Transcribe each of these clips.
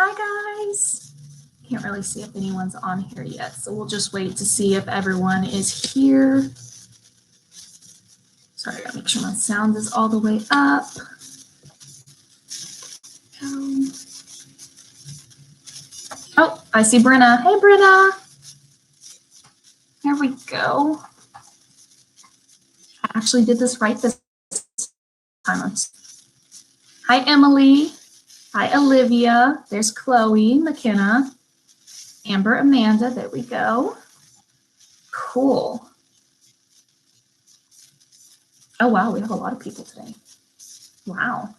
Hi, guys. Can't really see if anyone's on here yet, so we'll just wait to see if everyone is here. Sorry, I gotta make sure my sound is all the way up. Oh, I see Brenna. Hey, Brenna. There we go. I actually did this right this time. Hi, Emily. Hi, Olivia. There's Chloe, McKenna, Amber, Amanda. There we go. Cool. Oh, wow. We have a lot of people today. Wow.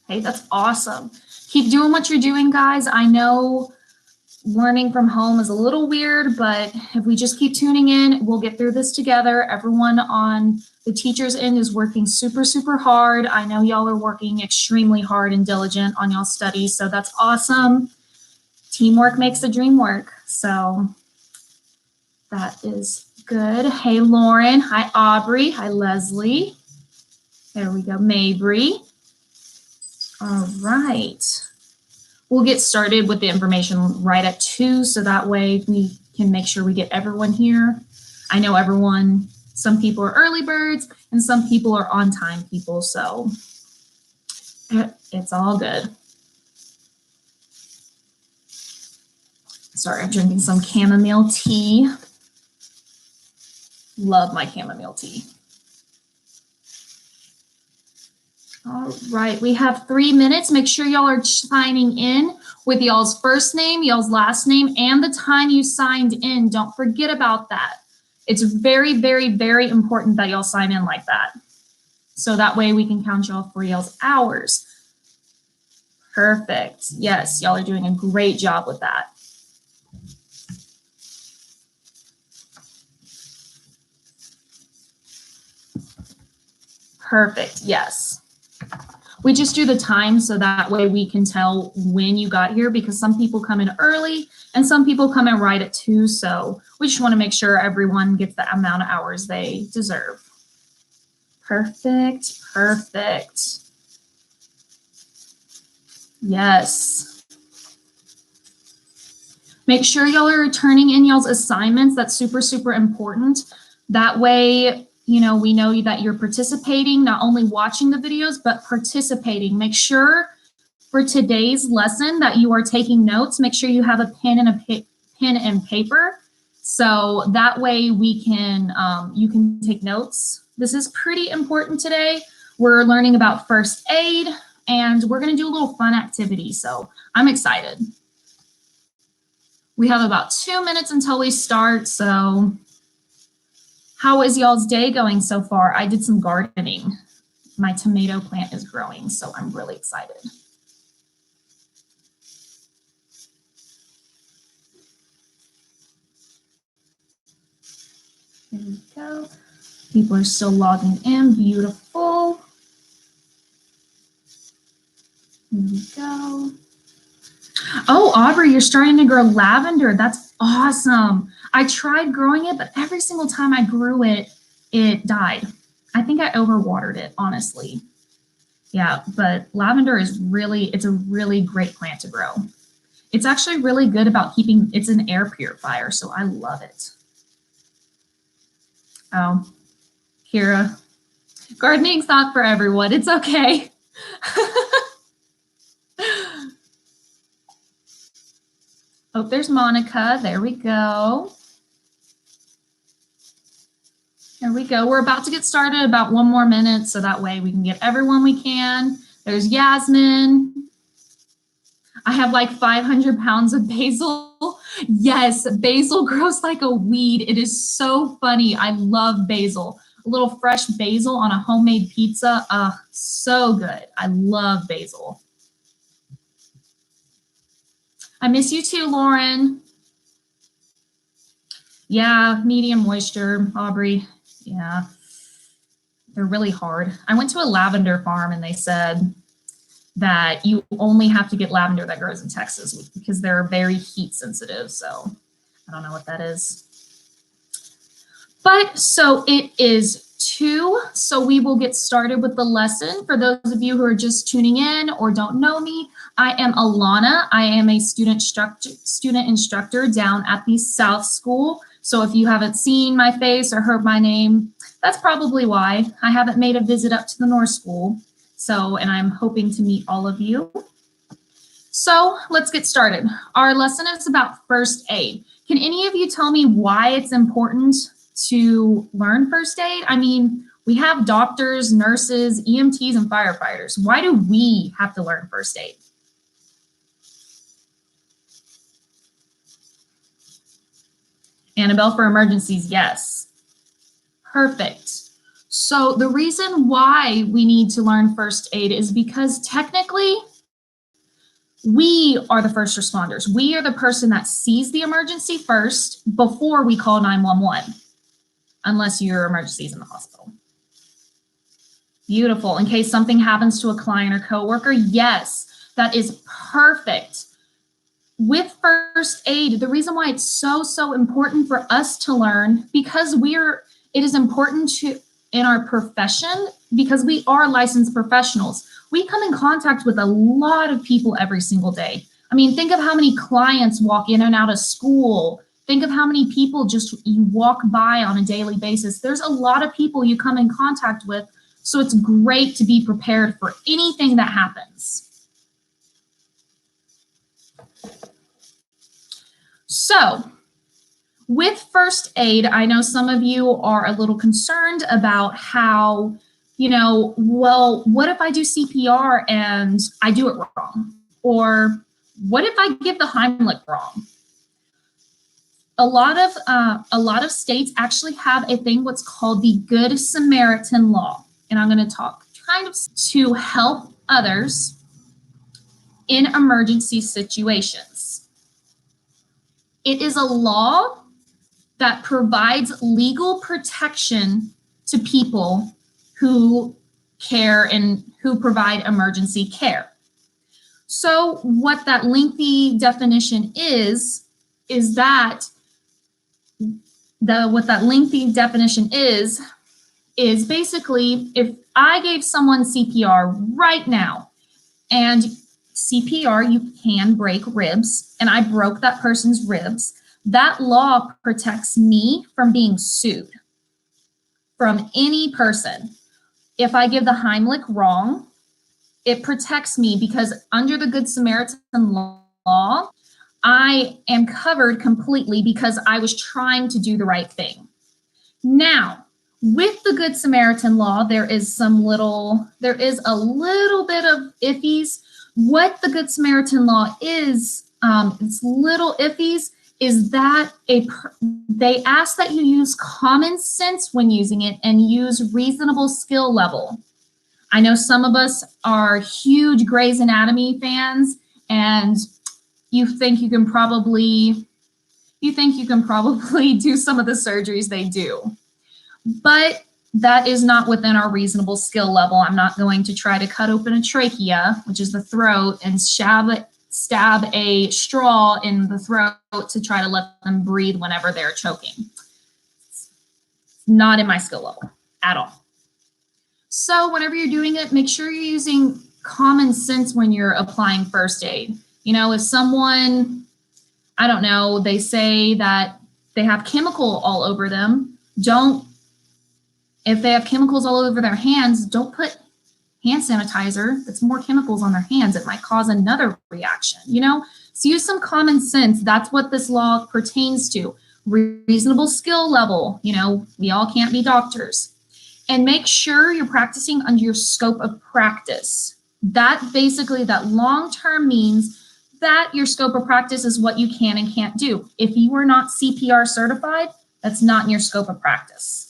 Hey, that's awesome. Keep doing what you're doing, guys. I know learning from home is a little weird, but if we just keep tuning in, we'll get through this together. Everyone on the teacher's end is working super, super hard. I know y'all are working extremely hard and diligent on y'all studies, so that's awesome. Teamwork makes the dream work, so that is good. Hey, Lauren. Hi, Aubrey. Hi, Leslie. There we go, Mabry. All right. We'll get started with the information right at 2, so that way we can make sure we get everyone here. I know everyone, some people are early birds and some people are on time people, so it's all good. Sorry, I'm drinking some chamomile tea. Love my chamomile tea. All right, we have 3 minutes. Make sure y'all are signing in with y'all's first name, y'all's last name, and the time you signed in. Don't forget about that. It's very, very, very important that y'all sign in like that. So that way we can count y'all for y'all's hours. Perfect. Yes, y'all are doing a great job with that. Perfect, yes. We just do the time so that way we can tell when you got here, because some people come in early and some people come in right at 2. So we just want to make sure everyone gets the amount of hours they deserve. Perfect, perfect. Yes. Make sure y'all are turning in y'all's assignments. That's super, super important. That way, you know, we know that you're participating, not only watching the videos, but participating. Make sure for today's lesson that you are taking notes. Make sure you have a pen and paper. So that way we can, you can take notes. This is pretty important today. We're learning about first aid and we're gonna do a little fun activity. So I'm excited. We have about 2 minutes until we start. So how is y'all's day going so far? I did some gardening. My tomato plant is growing, so I'm really excited. There we go. People are still logging in. Beautiful. Here we go. Oh, Aubrey, you're starting to grow lavender. That's awesome. I tried growing it, but every single time I grew it, it died. I think I overwatered it, honestly. Yeah, but lavender is really, it's a really great plant to grow. It's actually really good about keeping, it's an air purifier, so I love it. Oh, Kira, gardening's not for everyone. It's okay. Oh, there's Monica. There we go. There we go. We're about to get started, about 1 more minute, so that way we can get everyone we can. There's Yasmin. I have like 500 pounds of basil. Yes, basil grows like a weed. It is so funny. I love basil. A little fresh basil on a homemade pizza. So good. I love basil. I miss you too, Lauren. Yeah, medium moisture, Aubrey. Yeah, they're really hard. I went to a lavender farm and they said that you only have to get lavender that grows in Texas because they're very heat sensitive. So I don't know what that is. But so it is 2, so we will get started with the lesson. For those of you who are just tuning in or don't know me, I am Alana. I am a student instructor down at the South School. So if you haven't seen my face or heard my name, that's probably why. I haven't made a visit up to the North School. So, and I'm hoping to meet all of you. So let's get started. Our lesson is about first aid. Can any of you tell me why it's important to learn first aid? I mean, we have doctors, nurses, EMTs, and firefighters. Why do we have to learn first aid? Annabelle, for emergencies, yes. Perfect. So the reason why we need to learn first aid is because technically we are the first responders. We are the person that sees the emergency first before we call 911, unless your emergency is in the hospital. Beautiful. In case something happens to a client or coworker, yes, that is perfect. With first aid, the reason why it's so important for us to learn, because it is important in our profession, because we are licensed professionals. We come in contact with a lot of people every single day. I mean, think of how many clients walk in and out of school. Think of how many people just you walk by on a daily basis. There's a lot of people you come in contact with, so it's great to be prepared for anything that happens. So, with first aid, I know some of you are a little concerned about how, well, what if I do CPR and I do it wrong? Or what if I give the Heimlich wrong? A lot of states actually have a thing what's called the Good Samaritan Law. And I'm going to talk kind of to help others in emergency situations. It is a law that provides legal protection to people who care and who provide emergency care. So what that lengthy definition is basically if I gave someone CPR right now, and CPR, you can break ribs, and I broke that person's ribs, that law protects me from being sued from any person. If I give the Heimlich wrong, it protects me because under the Good Samaritan law, I am covered completely because I was trying to do the right thing. Now, with the Good Samaritan law, there is a little bit of iffies. What the Good Samaritan law is, it's little iffies, is that they ask that you use common sense when using it and use reasonable skill level. I know some of us are huge Grey's Anatomy fans, and you think you can probably do some of the surgeries they do. But that is not within our reasonable skill level. I'm not going to try to cut open a trachea, which is the throat, and stab a straw in the throat to try to let them breathe whenever they're choking. It's not in my skill level at all. So whenever you're doing it, make sure you're using common sense when you're applying first aid. If someone, I don't know, they say that they have chemical all over them, if they have chemicals all over their hands, don't put hand sanitizer. That's more chemicals on their hands. It might cause another reaction, So use some common sense. That's what this law pertains to. Reasonable skill level. We all can't be doctors. And make sure you're practicing under your scope of practice. That long-term means that your scope of practice is what you can and can't do. If you are not CPR certified, that's not in your scope of practice.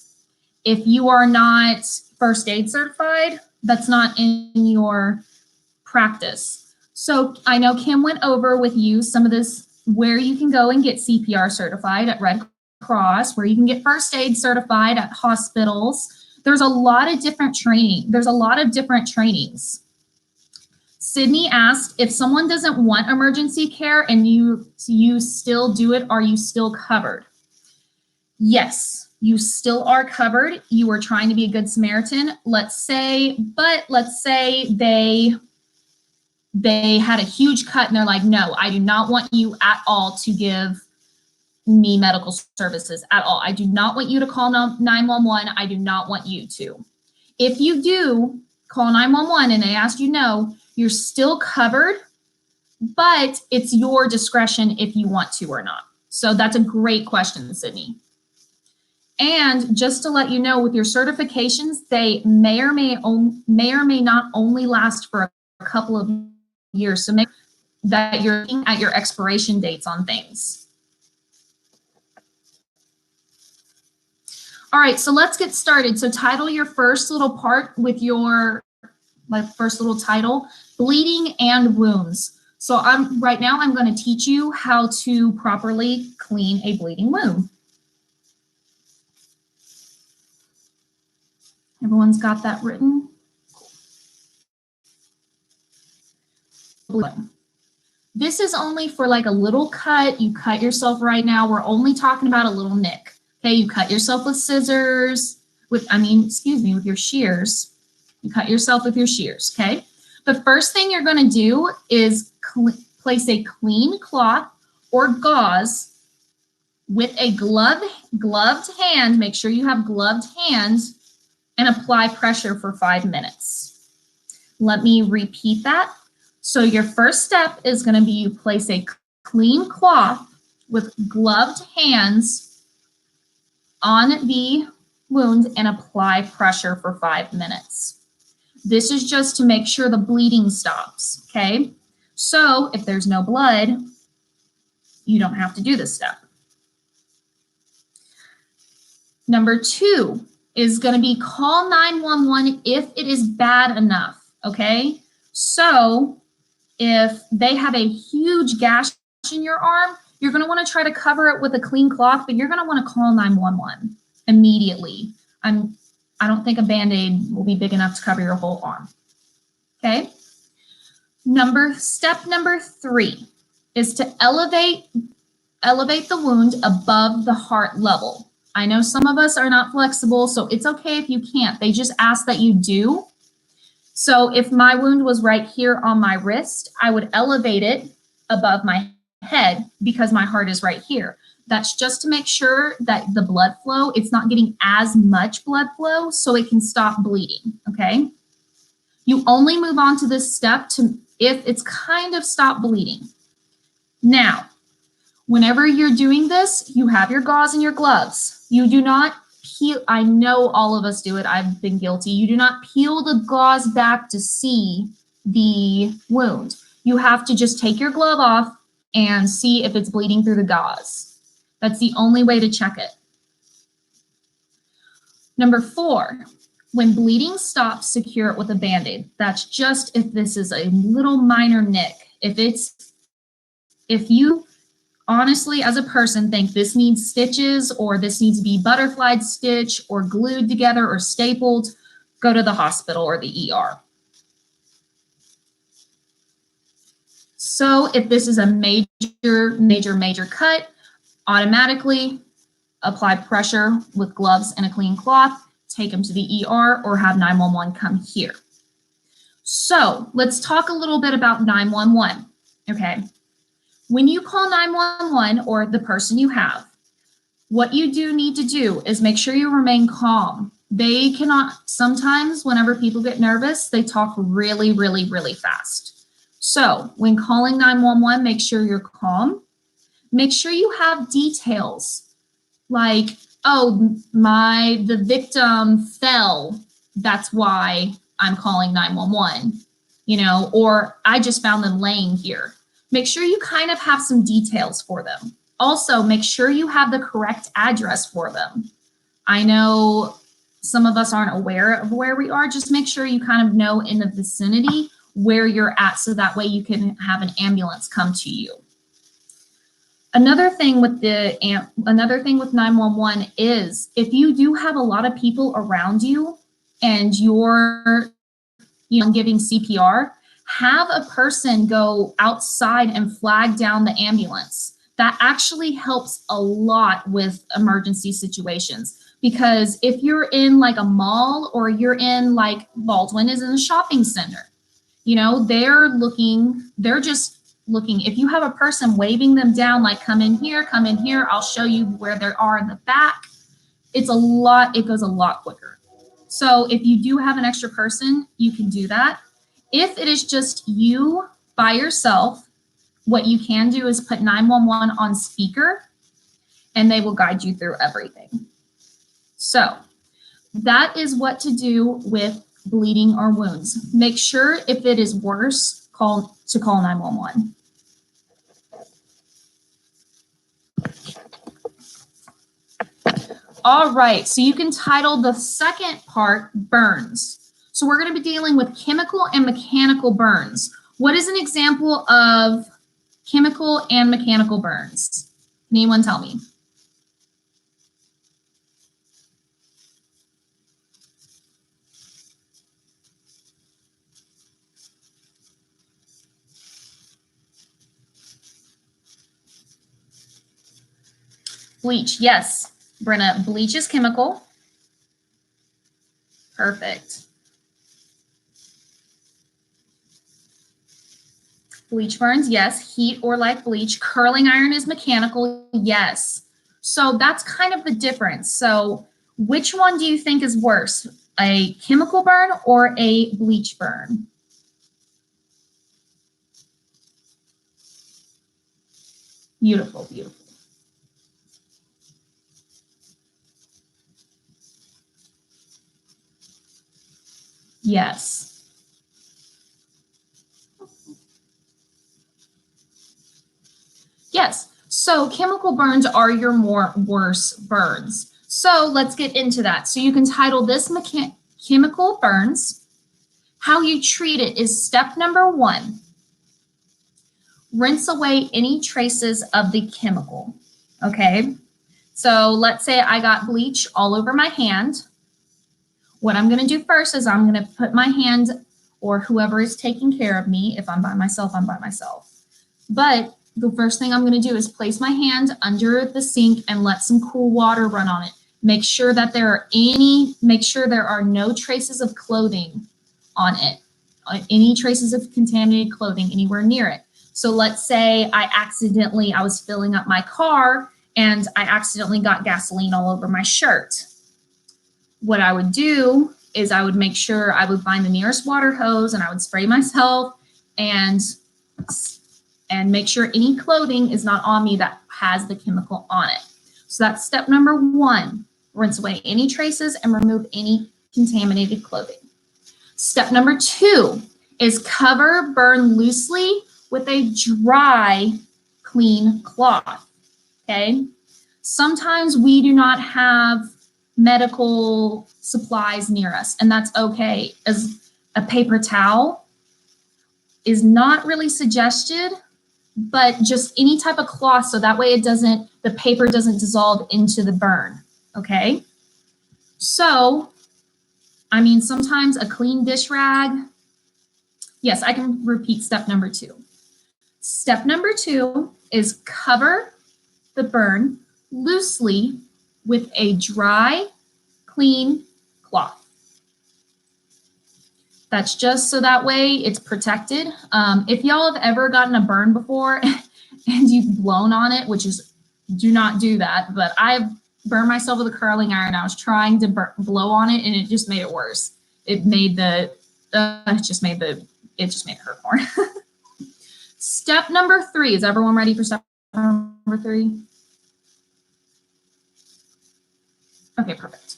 If you are not first aid certified, that's not in your practice. So I know Kim went over with you some of this, where you can go and get CPR certified at Red Cross, where you can get first aid certified at hospitals. There's a lot of different training. There's a lot of different trainings. Sydney asked, if someone doesn't want emergency care and you still do it, are you still covered? Yes. You still are covered. You are trying to be a good Samaritan. Let's say they had a huge cut and they're like, no, I do not want you at all to give me medical services at all. I do not want you to call 911. I do not want you to. If you do call 911 and they ask you no, you're still covered, but it's your discretion if you want to or not. So that's a great question, Sydney. And just to let you know, with your certifications, they may or may not only last for a couple of years. So make that you're looking at your expiration dates on things. All right, so let's get started. So title your first little part with your first little title, bleeding and wounds. So right now I'm going to teach you how to properly clean a bleeding wound. Everyone's got that written? This is only for like a little cut. You cut yourself right now. We're only talking about a little nick. Okay, you cut yourself with scissors, with your shears. You cut yourself with your shears, okay? The first thing you're gonna do is place a clean cloth or gauze with a gloved hand. Make sure you have gloved hands and apply pressure for 5 minutes. Let me repeat that. So your first step is gonna be you place a clean cloth with gloved hands on the wound and apply pressure for 5 minutes. This is just to make sure the bleeding stops, okay? So if there's no blood, you don't have to do this step. Number 2 is going to be call 911 if it is bad enough, okay? So if they have a huge gash in your arm, you're going to want to try to cover it with a clean cloth, but you're going to want to call 911 immediately. I don't think a Band-Aid will be big enough to cover your whole arm. Okay. Step number 3 is to elevate the wound above the heart level. I know some of us are not flexible, so it's okay if you can't. They just ask that you do. So if my wound was right here on my wrist, I would elevate it above my head because my heart is right here. That's just to make sure that the blood flow, it's not getting as much blood flow so it can stop bleeding, okay? You only move on to this step if it's kind of stopped bleeding. Now, whenever you're doing this, you have your gauze and your gloves. You do not peel, I know all of us do it, I've been guilty. You do not peel the gauze back to see the wound. You have to just take your glove off and see if it's bleeding through the gauze. That's the only way to check it. Number 4, when bleeding stops, secure it with a Band-Aid. That's just if this is a little minor nick. If you honestly, as a person, think this needs stitches or this needs to be butterflied stitch or glued together or stapled, go to the hospital or the ER. So if this is a major cut, automatically apply pressure with gloves and a clean cloth, take them to the ER or have 911 come here. So let's talk a little bit about 911, okay? When you call 911 or the person you have, what you do need to do is make sure you remain calm. They cannot, sometimes whenever people get nervous, they talk really, really, really fast. So when calling 911, make sure you're calm. Make sure you have details like, oh, the victim fell. That's why I'm calling 911, or I just found them laying here. Make sure you kind of have some details for them. Also, make sure you have the correct address for them. I know some of us aren't aware of where we are. Just make sure you kind of know in the vicinity where you're at so that way you can have an ambulance come to you. Another thing with 911 is if you do have a lot of people around you and you're giving CPR, have a person go outside and flag down the ambulance. That actually helps a lot with emergency situations. Because if you're in like a mall or you're in like Baldwin is in a shopping center, you know, they're just looking. If you have a person waving them down, like come in here, I'll show you where they are in the back. It goes a lot quicker. So if you do have an extra person, you can do that. If it is just you by yourself, what you can do is put 911 on speaker and they will guide you through everything. So that is what to do with bleeding or wounds. Make sure if it is worse, call 911. All right, so you can title the second part burns. So we're going to be dealing with chemical and mechanical burns. What is an example of chemical and mechanical burns? Can anyone tell me? Bleach, yes. Brenna, bleach is chemical. Perfect. Bleach burns, yes. Heat or like bleach. Curling iron is mechanical, yes. So that's kind of the difference. So which one do you think is worse? A chemical burn or a bleach burn? Beautiful, beautiful. Yes. Yes. So chemical burns are your worse burns. So let's get into that. So you can title this chemical burns. How you treat it is step number 1. Rinse away any traces of the chemical. Okay. So let's say I got bleach all over my hand. What I'm going to do first is I'm going to put my hand, or whoever is taking care of me. If I'm by myself, I'm by myself. But the first thing I'm going to do is place my hand under the sink and let some cool water run on it. Make sure that there are no traces of clothing on it, any traces of contaminated clothing anywhere near it. So let's say I was filling up my car and I accidentally got gasoline all over my shirt. What I would do is I would make sure I would find the nearest water hose and I would spray myself and make sure any clothing is not on me that has the chemical on it. So that's step number 1. Rinse away any traces and remove any contaminated clothing. Step number 2 is cover burn loosely with a dry, clean cloth. Okay? Sometimes we do not have medical supplies near us, and that's okay. As a paper towel is not really suggested, but just any type of cloth, so that way the paper doesn't dissolve into the burn, okay? So, I mean, sometimes a clean dish rag. Yes, I can repeat step number 2. Step number 2 is cover the burn loosely with a dry, clean cloth. That's just so that way it's protected. If y'all have ever gotten a burn before and you've blown on it, do not do that, but I've burned myself with a curling iron. I was trying to blow on it and it just made it worse. It just made it hurt more. Step number 3, is everyone ready for step number 3? Okay, perfect.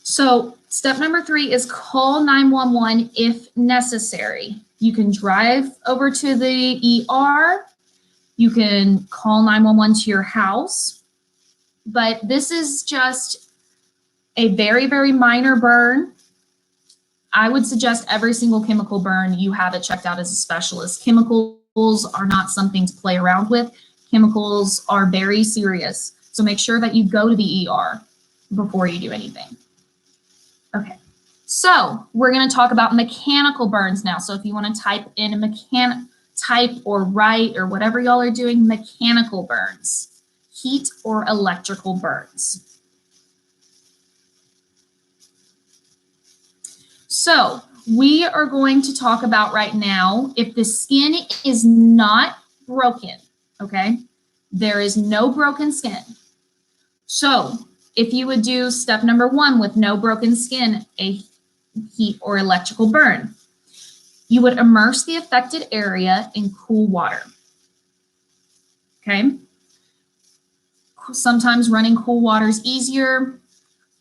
So step number 3 is call 911 if necessary. You can drive over to the ER. You can call 911 to your house. But this is just a very, very minor burn. I would suggest every single chemical burn, you have it checked out as a specialist. Chemicals are not something to play around with. Chemicals are very serious. So make sure that you go to the ER before you do anything. Okay, so we're going to talk about mechanical burns now. So if you want to type in type or write or whatever y'all are doing, mechanical burns. heat or electrical burns. So we are going to talk about right now if the skin is not broken, okay? There is no broken skin. So if you would do step number 1 with no broken skin, a heat or electrical burn, you would immerse the affected area in cool water, okay? Sometimes running cool water is easier.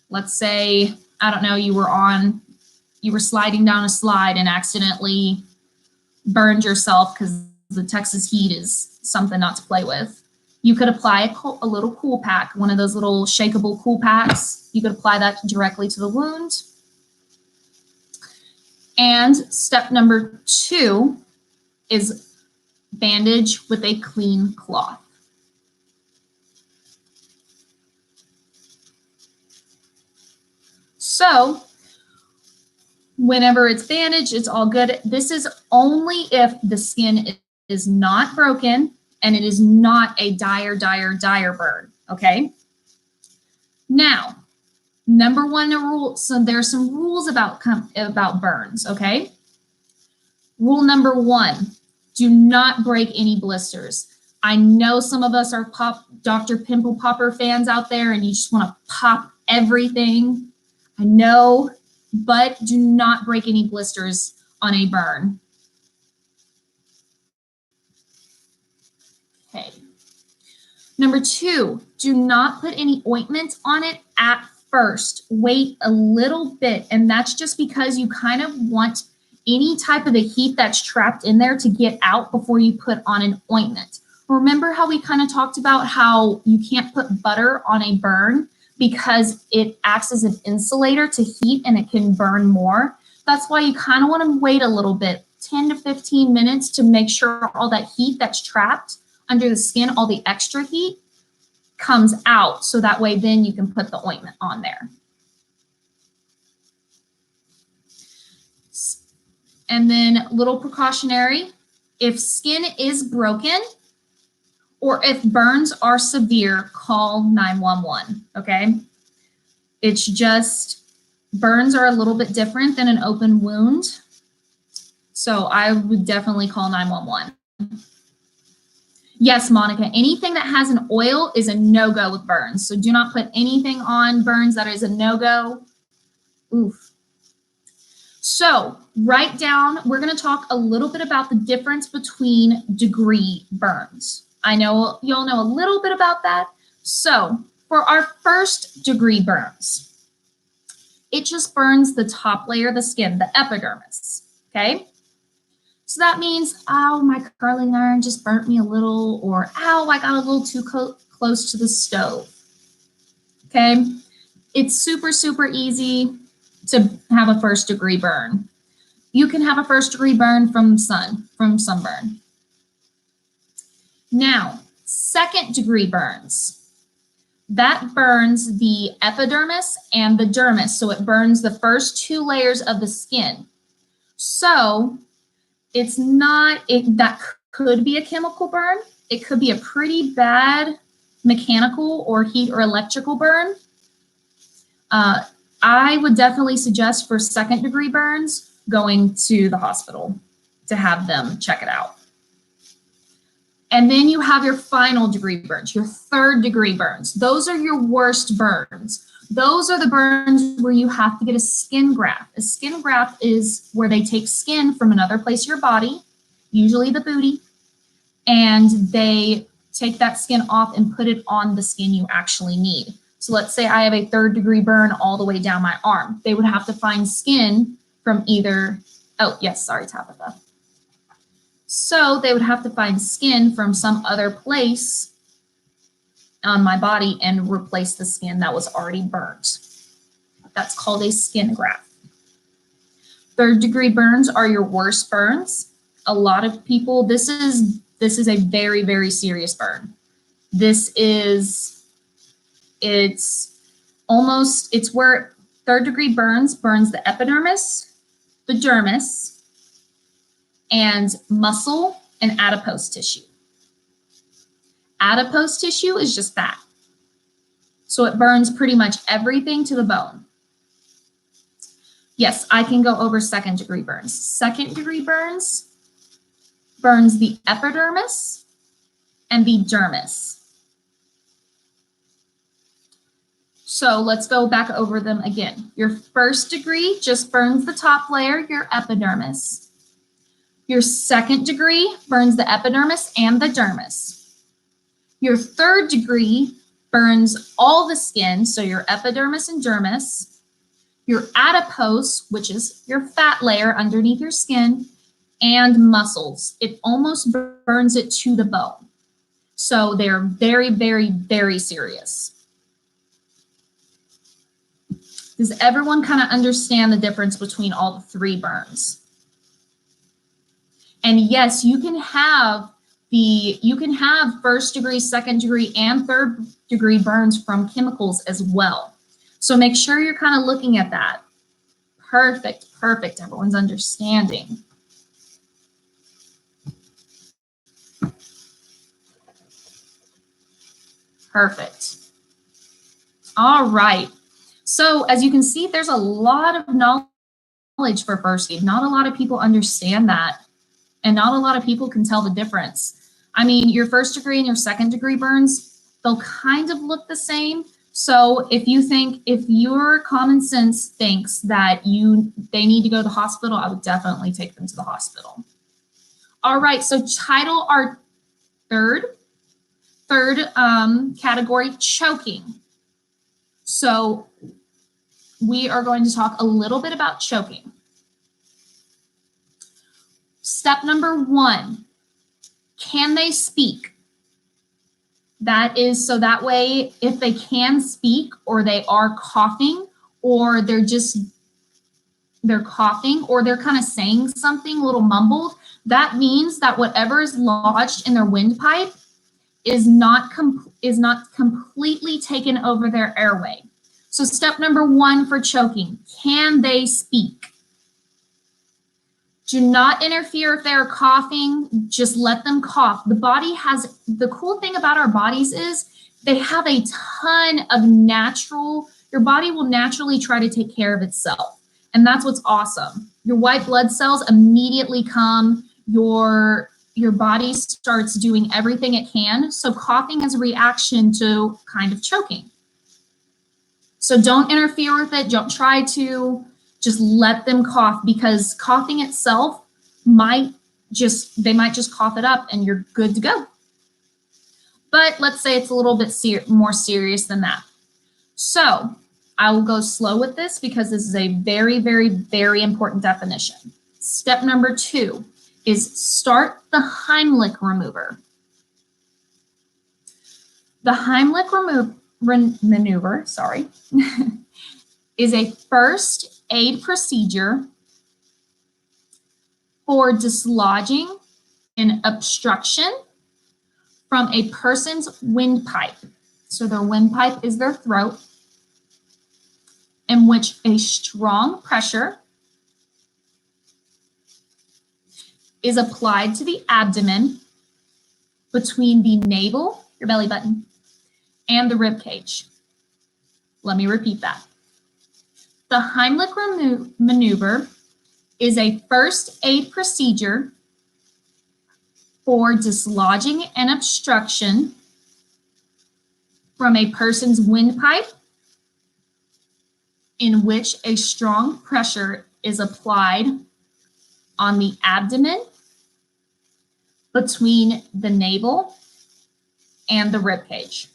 Let's say, I don't know, you were sliding down a slide and accidentally burned yourself because the Texas heat is something not to play with. You could apply a little cool pack, one of those little shakeable cool packs. You could apply that directly to the wound. And step number 2 is bandage with a clean cloth. So whenever it's bandaged, it's all good. This is only if the skin is not broken and it is not a dire burn, okay? Now, number 1 rule, so there's some rules about burns, okay? Rule number 1, do not break any blisters. I know some of us are Dr. Pimple Popper fans out there and you just want to pop everything. I know, but do not break any blisters on a burn. Okay. Number 2, do not put any ointment on it at first. Wait a little bit, and that's just because you kind of want any type of the heat that's trapped in there to get out before you put on an ointment. Remember how we kind of talked about how you can't put butter on a burn because it acts as an insulator to heat and it can burn more? That's why you kind of want to wait a little bit, 10 to 15 minutes, to make sure all that heat that's trapped under the skin, all the extra heat, comes out, so that way then you can put the ointment on there. And then little precautionary, if skin is broken or if burns are severe, call 911, okay? It's just, burns are a little bit different than an open wound. So I would definitely call 911. Yes, Monica, anything that has an oil is a no-go with burns. So do not put anything on burns that is a no-go. Oof. So write down, we're going to talk a little bit about the difference between degree burns. I know you'll know a little bit about that. So for our first degree burns, it just burns the top layer of the skin, the epidermis, okay? So that means, ow, my curling iron just burnt me a little, or ow, I got a little too close to the stove, okay? It's super, super easy to have a first degree burn. You can have a first degree burn from sunburn. Now, second degree burns. That burns the epidermis and the dermis, so it burns the first 2 layers of the skin. So it's not, that could be a chemical burn. It could be a pretty bad mechanical or heat or electrical burn. I would definitely suggest for second degree burns going to the hospital to have them check it out. And then you have your final degree burns, your third degree burns. Those are your worst burns. Those are the burns where you have to get a skin graft. A skin graft is where they take skin from another place of your body, usually the booty, and they take that skin off and put it on the skin you actually need. So let's say I have a third degree burn all the way down my arm. They would have to find skin from either, oh yes, sorry, Tabitha. So they would have to find skin from some other place on my body and replace the skin that was already burnt. That's called a skin graft. Third degree burns are your worst burns. A lot of people, this is a very, very serious burn. It's where third degree burns the epidermis, the dermis, and muscle and adipose tissue. Adipose tissue is just fat. So it burns pretty much everything to the bone. Yes, I can go over second degree burns. Second degree burns burns the epidermis and the dermis. So let's go back over them again. Your first degree just burns the top layer, your epidermis. Your second degree burns the epidermis and the dermis. Your third degree burns all the skin, so your epidermis and dermis. Your adipose, which is your fat layer underneath your skin, and muscles. It almost burns it to the bone. So they're very, very, very serious. Does everyone kind of understand the difference between all the three burns? And yes, you can have first degree, second degree, and third degree burns from chemicals as well. So make sure you're kind of looking at that. Perfect, perfect. Everyone's understanding. Perfect. All right. So as you can see, there's a lot of knowledge for first aid. Not a lot of people understand that, and not a lot of people can tell the difference. I mean, your first degree and your second degree burns, they'll kind of look the same. So if your common sense thinks that they need to go to the hospital, I would definitely take them to the hospital. All right, so title our third category, choking. So we are going to talk a little bit about choking. Step number 1, can they speak? That is, so that way, if they can speak or they are coughing or they're coughing or they're kind of saying something a little mumbled, that means that whatever is lodged in their windpipe is not completely taken over their airway. So step number 1 for choking, can they speak? Do not interfere if they're coughing, just let them cough. The cool thing about our bodies is they have a ton of your body will naturally try to take care of itself. And that's what's awesome. Your white blood cells immediately come, your body starts doing everything it can. So coughing is a reaction to kind of choking. So don't interfere with it. Don't try to. Just let them cough, because coughing itself they might just cough it up and you're good to go. But let's say it's a little bit more serious than that. So I will go slow with this because this is a very, very, very important definition. Step number 2 is start the Heimlich maneuver. The Heimlich maneuver, is a first aid procedure for dislodging an obstruction from a person's windpipe. So their windpipe is their throat, in which a strong pressure is applied to the abdomen between the navel, your belly button, and the rib cage. Let me repeat that. The Heimlich maneuver is a first aid procedure for dislodging an obstruction from a person's windpipe, in which a strong pressure is applied on the abdomen between the navel and the rib cage.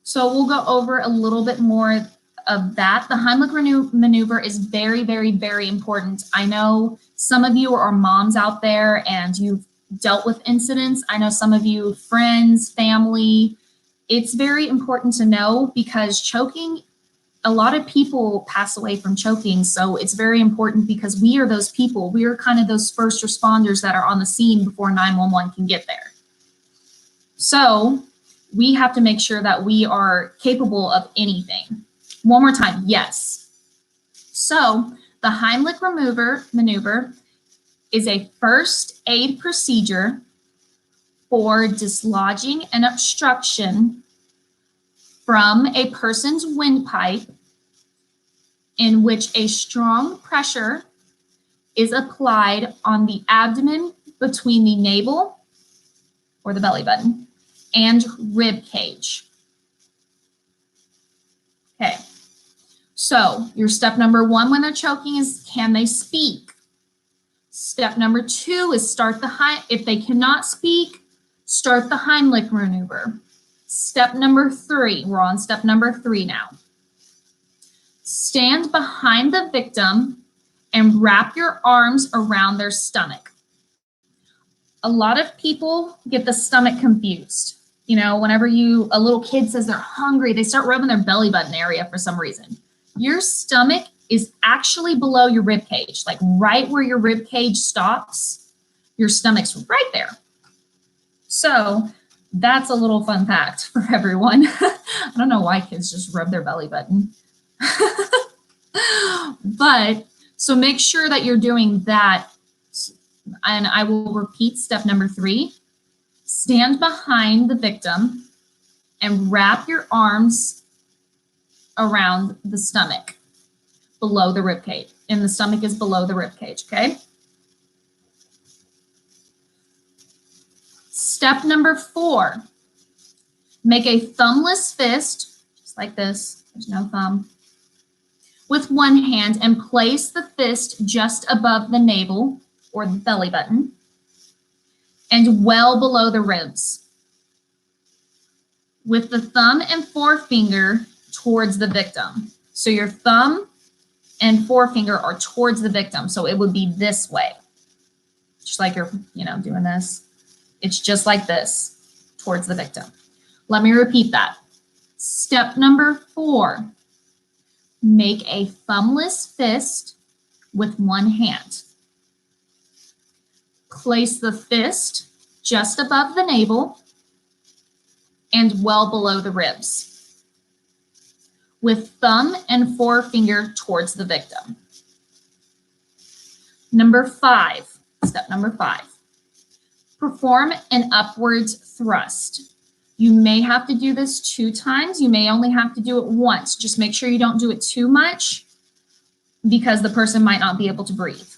So we'll go over a little bit more of that. The Heimlich maneuver is very, very, very important. I know some of you are moms out there and you've dealt with incidents. I know some of you, friends, family. It's very important to know because choking, a lot of people pass away from choking. So it's very important because we are those people. We are kind of those first responders that are on the scene before 911 can get there. So we have to make sure that we are capable of anything. One more time, yes. So the Heimlich maneuver is a first aid procedure for dislodging an obstruction from a person's windpipe in which a strong pressure is applied on the abdomen between the navel or the belly button and rib cage. Okay, so your step number 1 when they're choking is, can they speak? Step number 2 is if they cannot speak, start the Heimlich maneuver. Step number 3, we're on step number 3 now. Stand behind the victim and wrap your arms around their stomach. A lot of people get the stomach confused. You know, whenever a little kid says they're hungry, they start rubbing their belly button area for some reason. Your stomach is actually below your rib cage, like right where your rib cage stops, your stomach's right there. So that's a little fun fact for everyone. I don't know why kids just rub their belly button. But so make sure that you're doing that. And I will repeat step number 3. Stand behind the victim and wrap your arms around the stomach below the rib cage. And the stomach is below the rib cage, okay? Step number 4, make a thumbless fist, just like this, there's no thumb, with one hand and place the fist just above the navel or the belly button and well below the ribs, with the thumb and forefinger towards the victim. So your thumb and forefinger are towards the victim. So it would be this way, just like you're, doing this. It's just like this, towards the victim. Let me repeat that. Step number 4, make a thumbless fist with one hand. Place the fist just above the navel and well below the ribs, with thumb and forefinger towards the victim. Number 5, step number 5, perform an upwards thrust. You may have to do this 2 times. You may only have to do it once. Just make sure you don't do it too much because the person might not be able to breathe.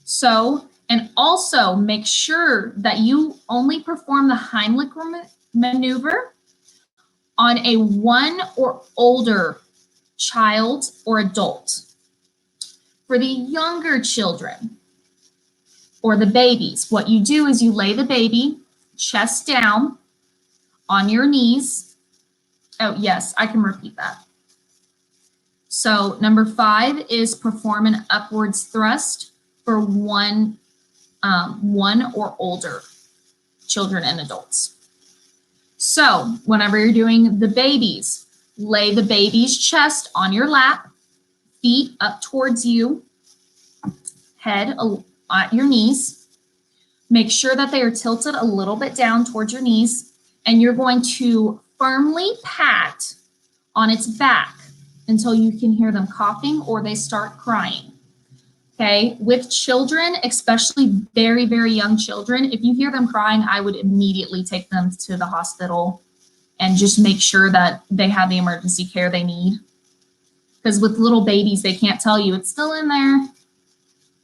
So, and also make sure that you only perform the Heimlich maneuver on a 1 or older child or adult. For the younger children or the babies, what you do is you lay the baby chest down on your knees. Oh, yes, I can repeat that. So number 5 is perform an upwards thrust for one or older children and adults. So whenever you're doing the babies, lay the baby's chest on your lap, feet up towards you, head at your knees. Make sure that they are tilted a little bit down towards your knees, and you're going to firmly pat on its back until you can hear them coughing or they start crying. Okay, with children, especially very, very young children, if you hear them crying, I would immediately take them to the hospital and just make sure that they have the emergency care they need. Because with little babies, they can't tell you it's still in there.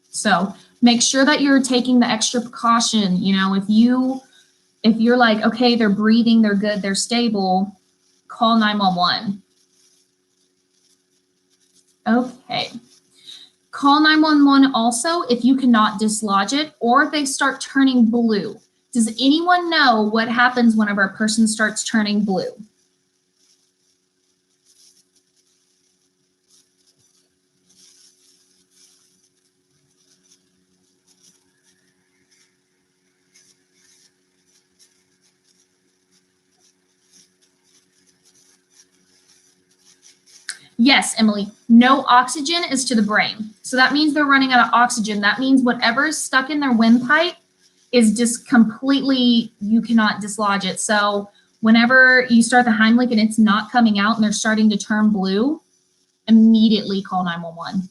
So make sure that you're taking the extra precaution. If you're like, okay, they're breathing, they're good, they're stable, call 911. Okay. Call 911 also if you cannot dislodge it or if they start turning blue. Does anyone know what happens whenever a person starts turning blue? Yes, Emily, no oxygen is to the brain. So that means they're running out of oxygen. That means whatever is stuck in their windpipe is just completely, you cannot dislodge it. So whenever you start the Heimlich and it's not coming out and they're starting to turn blue, immediately call 911.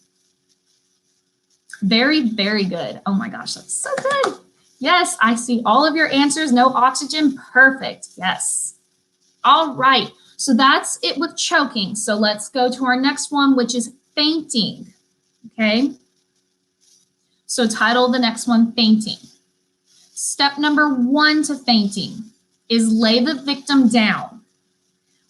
Very, very good. Oh my gosh, that's so good. Yes, I see all of your answers. No oxygen. Perfect. Yes. All right. So that's it with choking. So let's go to our next one, which is fainting. Okay. So title the next one, fainting. Step number 1 to fainting is lay the victim down.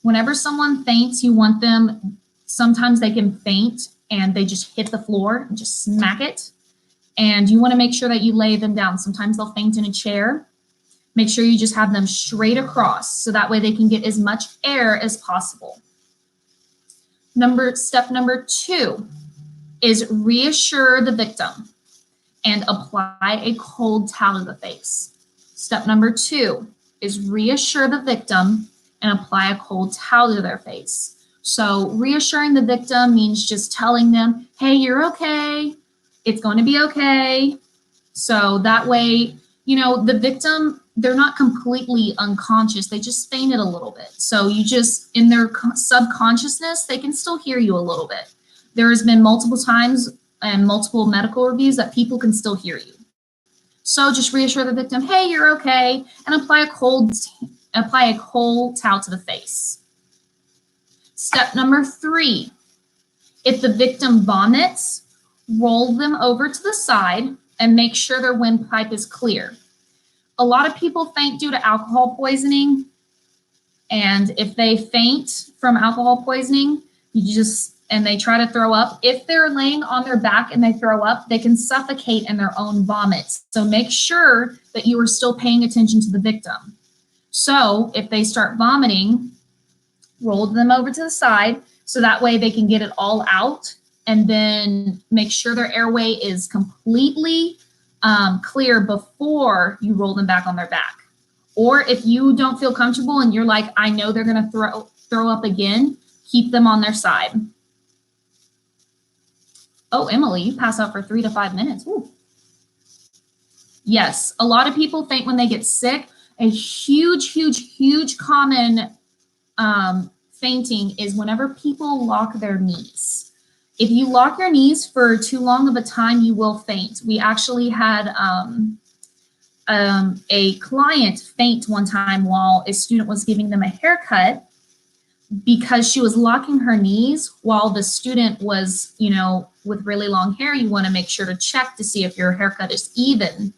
Whenever someone faints, you want them, sometimes they can faint and they just hit the floor and just smack it. And you want to make sure that you lay them down. Sometimes they'll faint in a chair. Make sure you just have them straight across so that way they can get as much air as possible. Step number 2 is reassure the victim and apply a cold towel to the face. Step number 2 is reassure the victim and apply a cold towel to their face. So reassuring the victim means just telling them, hey, you're okay. It's going to be okay. So that way, you know, the victim, they're not completely unconscious. They just fainted a little bit. So you just, in their subconsciousness, they can still hear you a little bit. There has been multiple times and multiple medical reviews that people can still hear you. So just reassure the victim, hey, you're okay, and apply a cold towel to the face. Step number 3, if the victim vomits, roll them over to the side and make sure their windpipe is clear. A lot of people faint due to alcohol poisoning. And if they faint from alcohol poisoning, and they try to throw up, if they're laying on their back and they throw up, they can suffocate in their own vomits. So make sure that you are still paying attention to the victim. So if they start vomiting, roll them over to the side so that way they can get it all out, and then make sure their airway is completely clear before you roll them back on their back. Or if you don't feel comfortable and you're like, I know they're going to throw up again, keep them on their side. Oh, Emily, you pass out for 3 to 5 minutes. Ooh. Yes, a lot of people faint when they get sick. A huge common fainting is whenever people lock their knees. If you lock your knees for too long of a time, you will faint. We actually had a client faint one time while a student was giving them a haircut because she was locking her knees while the student was, you know, with really long hair. You want to make sure to check to see if your haircut is even,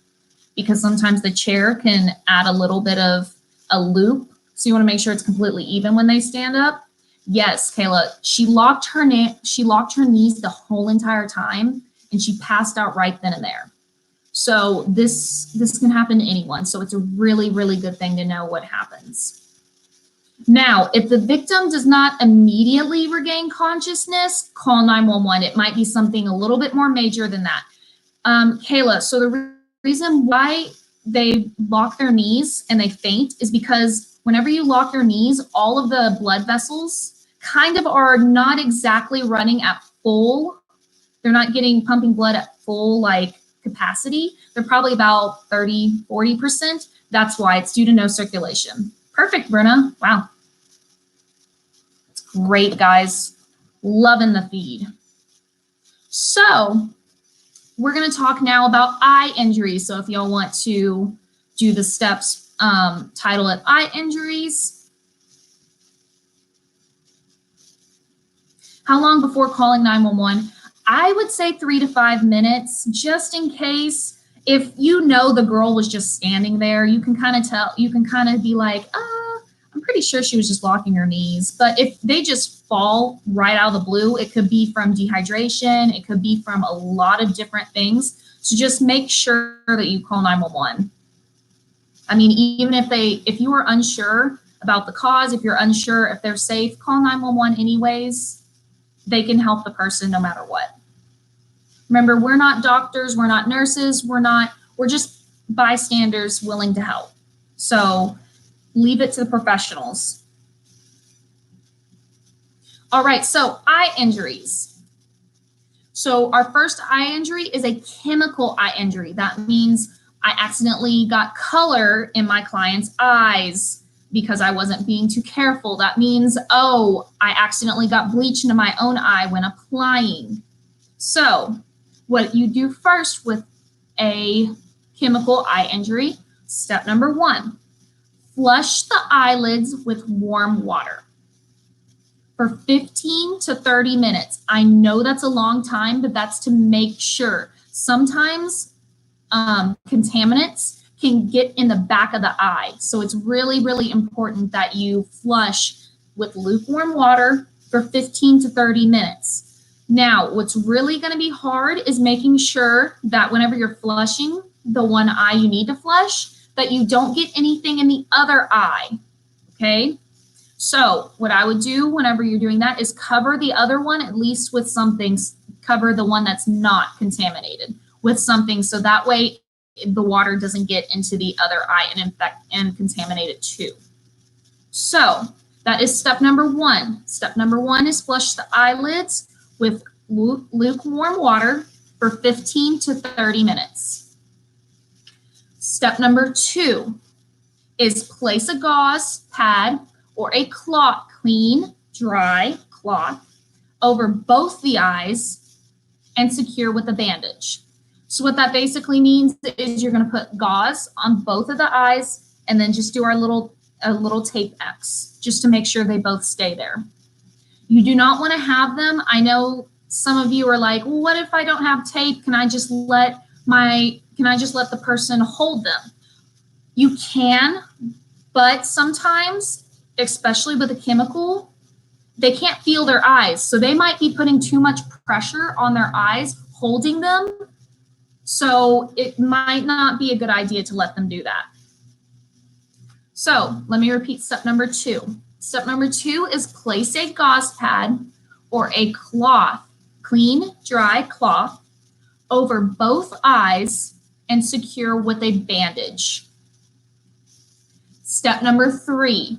because sometimes the chair can add a little bit of a loop. So you want to make sure it's completely even when they stand up. Yes, Kayla, she locked her knees the whole entire time, and she passed out right then and there. So this can happen to anyone. So it's a really good thing to know what happens. Now, if the victim does not immediately regain consciousness, call 911. It might be something a little bit more major than that. Kayla, so the reason why they lock their knees and they faint is because whenever you lock your knees, all of the blood vessels kind of are not exactly running at full. They're not pumping blood at full capacity. They're probably about 30, 40%. That's why it's due to no circulation. Perfect, Brenna. Wow. That's great, guys. Loving the feed. So we're going to talk now about eye injuries. So if y'all want to do the steps, title it eye injuries. How long before calling 911? I would say 3 to 5 minutes, just in case. If you know the girl was just standing there, you can kind of tell, you can kind of be like, I'm pretty sure she was just locking her knees. But if they just fall right out of the blue, it could be from dehydration. It could be from a lot of different things. So just make sure that you call 911. I mean, even if you are unsure about the cause, if you're unsure if they're safe, call 911 anyways. They can help the person no matter what. Remember, we're not doctors, we're not nurses, we're just bystanders willing to help. So leave it to the professionals. All right, so eye injuries. So our first eye injury is a chemical eye injury. That means I accidentally got color in my client's eyes because I wasn't being too careful. That means, I accidentally got bleach into my own eye when applying. So what you do first with a chemical eye injury. Step number 1, flush the eyelids with warm water for 15 to 30 minutes. I know that's a long time, but that's to make sure. Sometimes contaminants can get in the back of the eye. So it's really, really important that you flush with lukewarm water for 15 to 30 minutes. Now, what's really going to be hard is making sure that whenever you're flushing the one eye you need to flush, that you don't get anything in the other eye, okay? So what I would do whenever you're doing that is cover the other one at least with something, cover the one that's not contaminated with something, so that way the water doesn't get into the other eye and infect and contaminate it too. So that is step number 1. Step number 1 is flush the eyelids with lukewarm water for 15 to 30 minutes. Step number 2 is place a gauze pad or a cloth, clean, dry cloth, over both the eyes and secure with a bandage. So what that basically means is you're going to put gauze on both of the eyes and then just do a little tape X just to make sure they both stay there. You do not want to have them. I know some of you are like, well, what if I don't have tape? Can I just let the person hold them? You can, but sometimes, especially with a chemical, they can't feel their eyes. So they might be putting too much pressure on their eyes, holding them. So it might not be a good idea to let them do that. So let me repeat step number 2. Step number 2 is place a gauze pad or a cloth, clean, dry cloth, over both eyes and secure with a bandage. Step number 3.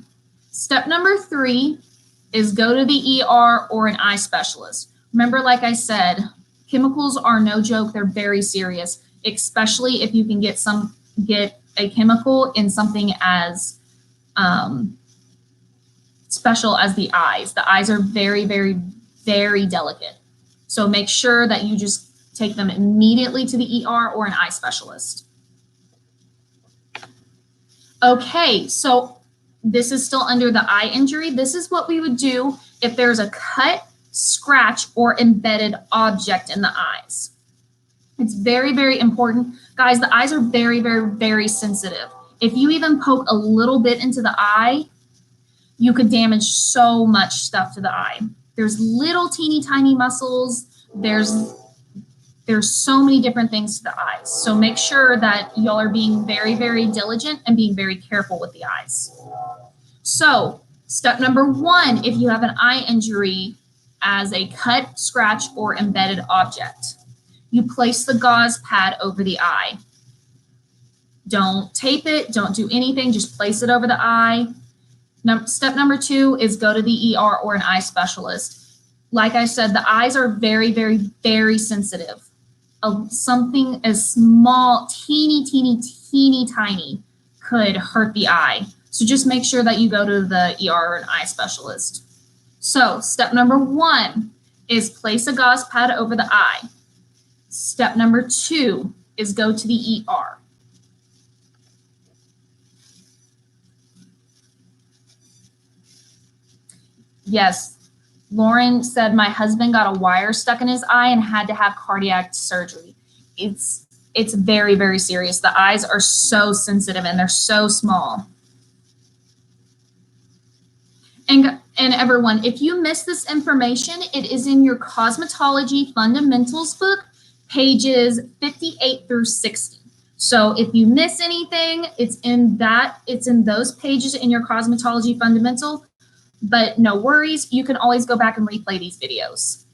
Step number 3 is go to the ER or an eye specialist. Remember, like I said, chemicals are no joke. They're very serious, especially if you can get a chemical in something as special as the eyes. The eyes are very, very, very delicate. So make sure that you just take them immediately to the ER or an eye specialist. Okay, so this is still under the eye injury. This is what we would do if there's a cut, scratch, or embedded object in the eyes. It's very, very important. Guys, the eyes are very, very, very sensitive. If you even poke a little bit into the eye, you could damage so much stuff to the eye. There's little teeny tiny muscles. There's so many different things to the eyes. So make sure that y'all are being very, very diligent and being very careful with the eyes. So step number 1, if you have an eye injury as a cut, scratch, or embedded object, you place the gauze pad over the eye. Don't tape it, don't do anything, just place it over the eye. Step number 2 is go to the ER or an eye specialist. Like I said, the eyes are very, very, very sensitive. Something as small, teeny, teeny, teeny, tiny could hurt the eye. So just make sure that you go to the ER or an eye specialist. So step number 1 is place a gauze pad over the eye. Step number 2 is go to the ER. Yes, Lauren said my husband got a wire stuck in his eye and had to have cardiac surgery. It's very, very serious. The eyes are so sensitive and they're so small. And everyone, if you missed this information, it is in your Cosmetology Fundamentals book, pages 58 through 60. So if you miss anything, it's in those pages in your Cosmetology Fundamental. But no worries, you can always go back and replay these videos.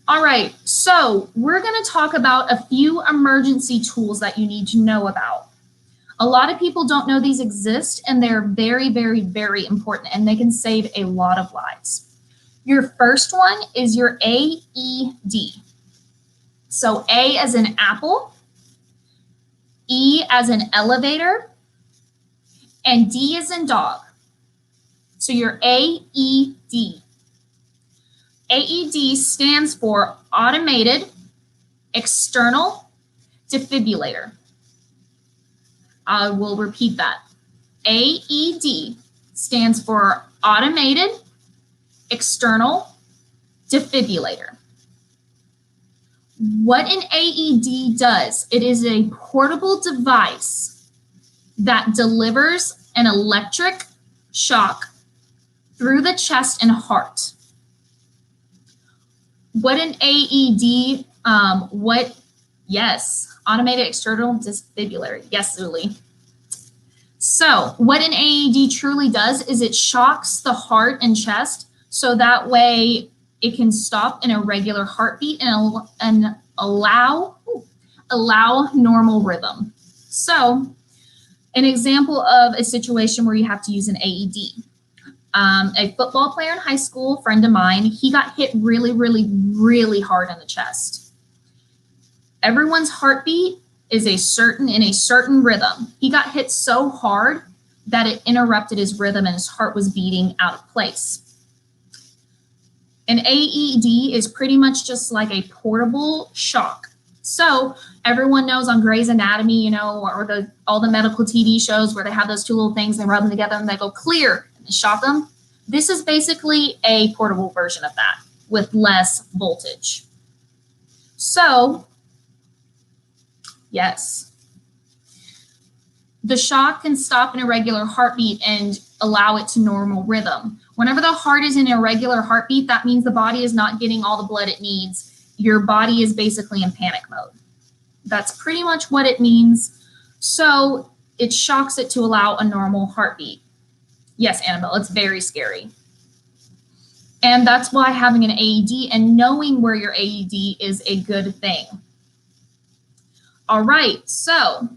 All right, so we're going to talk about a few emergency tools that you need to know about. A lot of people don't know these exist, and they're very, very, very important, and they can save a lot of lives. Your first one is your AED. So A as in apple, E as in elevator, and D as in dog. So your AED. AED stands for automated external defibrillator. I will repeat that. AED stands for automated external defibrillator. What an AED does, it is a portable device that delivers an electric shock through the chest and heart. What an AED, yes, automated external defibrillator. Yes, Uli. So what an AED truly does is it shocks the heart and chest so that way it can stop an irregular heartbeat and allow normal rhythm. So an example of a situation where you have to use an AED. A football player in high school, a friend of mine, he got hit really, really, really hard in the chest. Everyone's heartbeat is in a certain rhythm. He got hit so hard that it interrupted his rhythm and his heart was beating out of place. An AED is pretty much just like a portable shock. So everyone knows on Grey's Anatomy, you know, or all the medical TV shows where they have those two little things, they rub them together and they go clear and they shock them. This is basically a portable version of that with less voltage. So, yes, the shock can stop an irregular heartbeat and allow it to normal rhythm. Whenever the heart is in irregular heartbeat, that means the body is not getting all the blood it needs. Your body is basically in panic mode. That's pretty much what it means. So it shocks it to allow a normal heartbeat. Yes, Annabelle, it's very scary. And that's why having an AED and knowing where your AED is a good thing. All right, so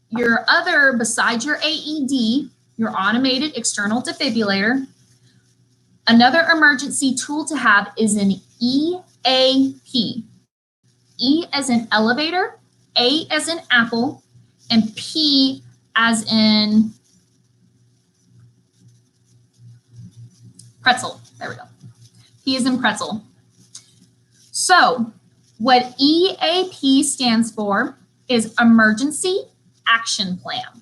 your other, besides your AED, your automated external defibrillator, another emergency tool to have is an EAP. E as in elevator, A as in apple, and P as in pretzel. There we go. P as in pretzel. So what EAP stands for is Emergency Action Plan.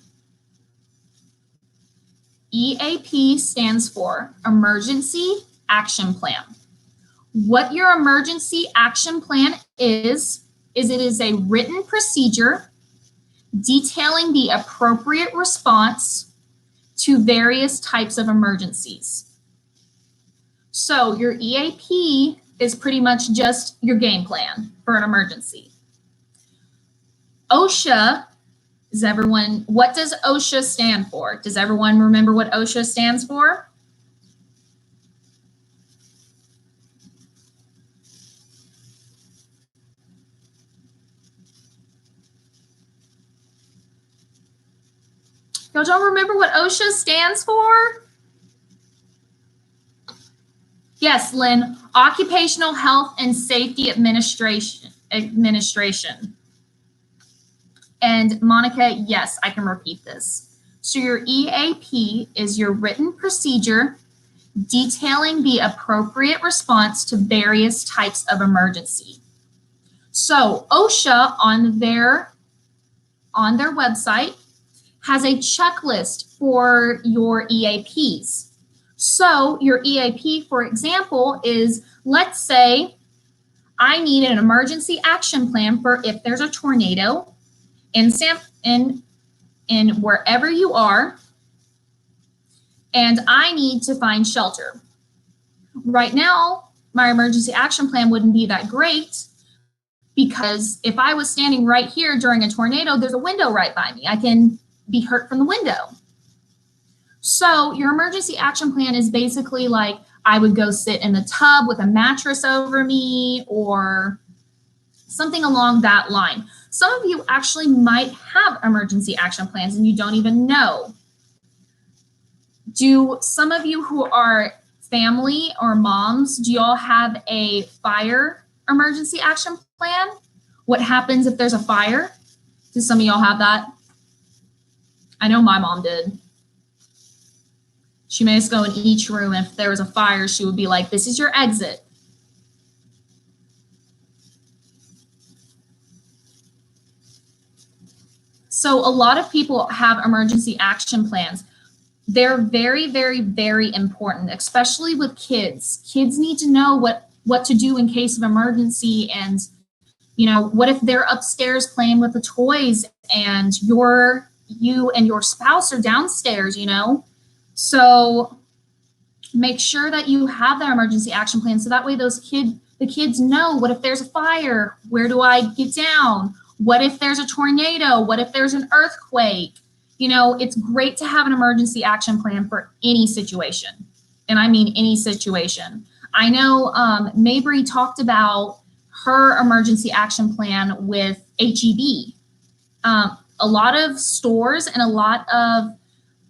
EAP stands for Emergency Action Plan. What your emergency action plan is it is a written procedure detailing the appropriate response to various types of emergencies. So your EAP is pretty much just your game plan for an emergency. OSHA, what does OSHA stand for? Does everyone remember what OSHA stands for? Y'all don't remember what OSHA stands for? Yes, Lynn, Occupational Health and Safety Administration. And Monica, yes, I can repeat this. So your EAP is your written procedure detailing the appropriate response to various types of emergency. So OSHA on their website has a checklist for your EAPs. So your EAP, for example, is, let's say I need an emergency action plan for if there's a tornado in wherever you are, and I need to find shelter. Right now, my emergency action plan wouldn't be that great because if I was standing right here during a tornado, there's a window right by me. I can be hurt from the window. So your emergency action plan is basically like I would go sit in the tub with a mattress over me or something along that line. Some of you actually might have emergency action plans and you don't even know. Do some of you who are family or moms, do y'all have a fire emergency action plan? What happens if there's a fire? Do some of y'all have that? I know my mom did. She made us go in each room. If there was a fire, she would be like, this is your exit. So a lot of people have emergency action plans. They're very, very, very important, especially with kids. Kids need to know what to do in case of emergency. And, you know, what if they're upstairs playing with the toys and you and your spouse are downstairs, you know? So make sure that you have that emergency action plan. So that way the kids know, what if there's a fire? Where do I get down? What if there's a tornado? What if there's an earthquake? You know, it's great to have an emergency action plan for any situation. And I mean any situation. I know Mabry talked about her emergency action plan with HEB. A lot of stores and a lot of